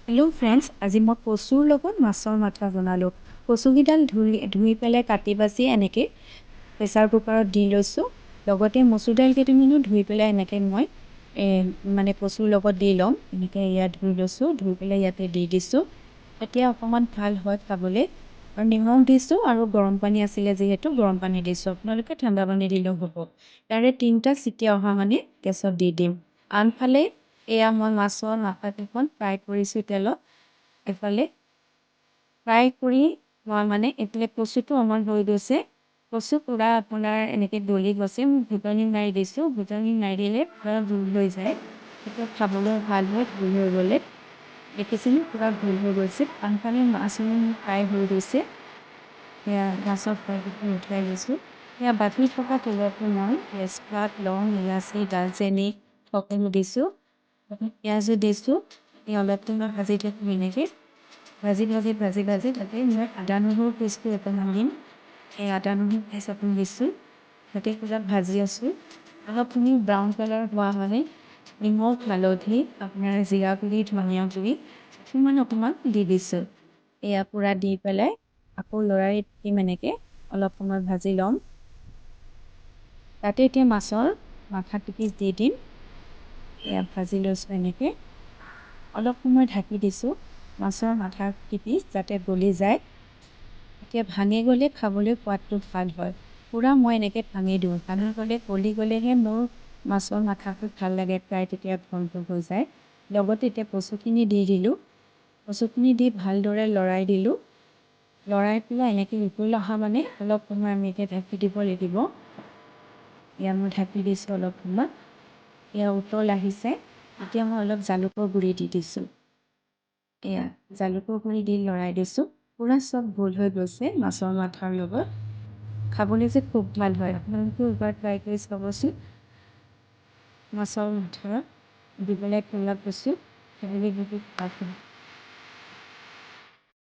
Hello' friends, আজি মই কচুৰ লগত মাছৰ মাথা বনালোঁ। কচুকেইডাল ধুই পেলাই কাটি বাচি এনেকৈ প্ৰেছাৰ কুকাৰত দি লৈছোঁ। লগতে মচুৰ দাইল কেইটামানো ধুই পেলাই এনেকৈ মই মানে কচুৰ লগত দি ল'ম। এনেকৈ ইয়াত ধুই লৈছোঁ, ধুই পেলাই ইয়াতে দি দিছোঁ। এতিয়া অকণমান ভাল হয় খাবলৈ। আৰু নিমখ দিছোঁ আৰু গৰম পানী আছিলে যিহেতু গৰম পানী দিছোঁ। আপোনালোকে ঠাণ্ডা পানী দিলেও হ'ব। তাৰে 3টা চিটি অহা মানে গেছত দি দিম। আনফালে এয়া মই মাছৰ মাথাকেইখন ফ্ৰাই কৰিছোঁ তেলত। এফালে ফ্ৰাই কৰি মই মানে এইফালে কচুটো আমাৰ হৈ গৈছে। কচু পূৰা আপোনাৰ এনেকৈ গলি গৈছে। ঘুটনি মাৰি দিছোঁ। ঘুটনি মাৰি দিলে পূৰা গোল হৈ যায়। তেতিয়া খাবলৈ ভাল হয় গোল হৈ গ'লে। দেখিছেনে পূৰা গোল হৈ গৈছে। আনফালে মাছখিনি ফ্ৰাই হৈ গৈছে। সেয়া মাছৰ ফ্ৰাইখিনি উঠাই লৈছোঁ। সেয়া বাকী থকা তেলতে মই তেজপাত, লং, ইলাচি, দালচেনি সকলো দিছোঁ। পিঁয়াজো দিছোঁ। অলপ সময় ভাজি থাকোঁ এনেকৈ। ভাজি তাতে মই আদা নহৰু পেষ্টটো অকণমান দিম। সেই আদা নহৰু পেষ্ট অকণ দিছোঁ। তাতে পূৰা ভাজি আছোঁ। অলপখিনি ব্ৰাউন কালাৰ হোৱা মানে নিমখ, হালধি, আপোনাৰ জিৰা গুড়ি, ধনিয়া গুড়ি অকণমান দি দিছোঁ। এয়া পূৰা দি পেলাই আকৌ লৰাই দিম এনেকৈ অলপ সময় ভাজি ল'ম। তাতে এতিয়া মাছৰ মাথা পিচ দি দিম। এয়া ভাজি লৈছোঁ এনেকৈ। অলপ সময় ঢাকি দিছোঁ মাছৰ মাথা পিচ যাতে গলি যায়। এতিয়া ভাঙি গ'লে খাবলৈ সোৱাদটো ভাল হয়। পূৰা মই এনেকৈ ভাঙি দিওঁ। ভাঙি গ'লে গলি গ'লেহে মোৰ মাছৰ মাথাটো ভাল লাগে প্ৰায় তেতিয়া ঘনটো হৈ যায়। লগতে এতিয়া কচুখিনি দি দিলোঁ। কচুখিনি দি ভালদৰে লৰাই দিলোঁ। লৰাই পেলাই এনেকৈ উতল অহা মানে অলপ সময় আমি এতিয়া ঢাকি দিব লাগিব। এয়া মই ঢাকি দিছোঁ অলপ সময়। এয়া উতল আহিছে। এতিয়া মই অলপ জালুকৰ গুড়ি দি দিছোঁ। এয়া জালুকৰ গুড়ি দি লৰাই দিছোঁ। পূৰা চব গোল হৈ গৈছে মাছৰ মাথাৰ লগত। খাবলৈ যে খুব ভাল হয়। আপোনালোকেও এবাৰ ট্ৰাই কৰি চাবচোন। মাছৰ মাথা দি পেলাই ক'লা কচু খাবলৈ বহুত ভাল হয়।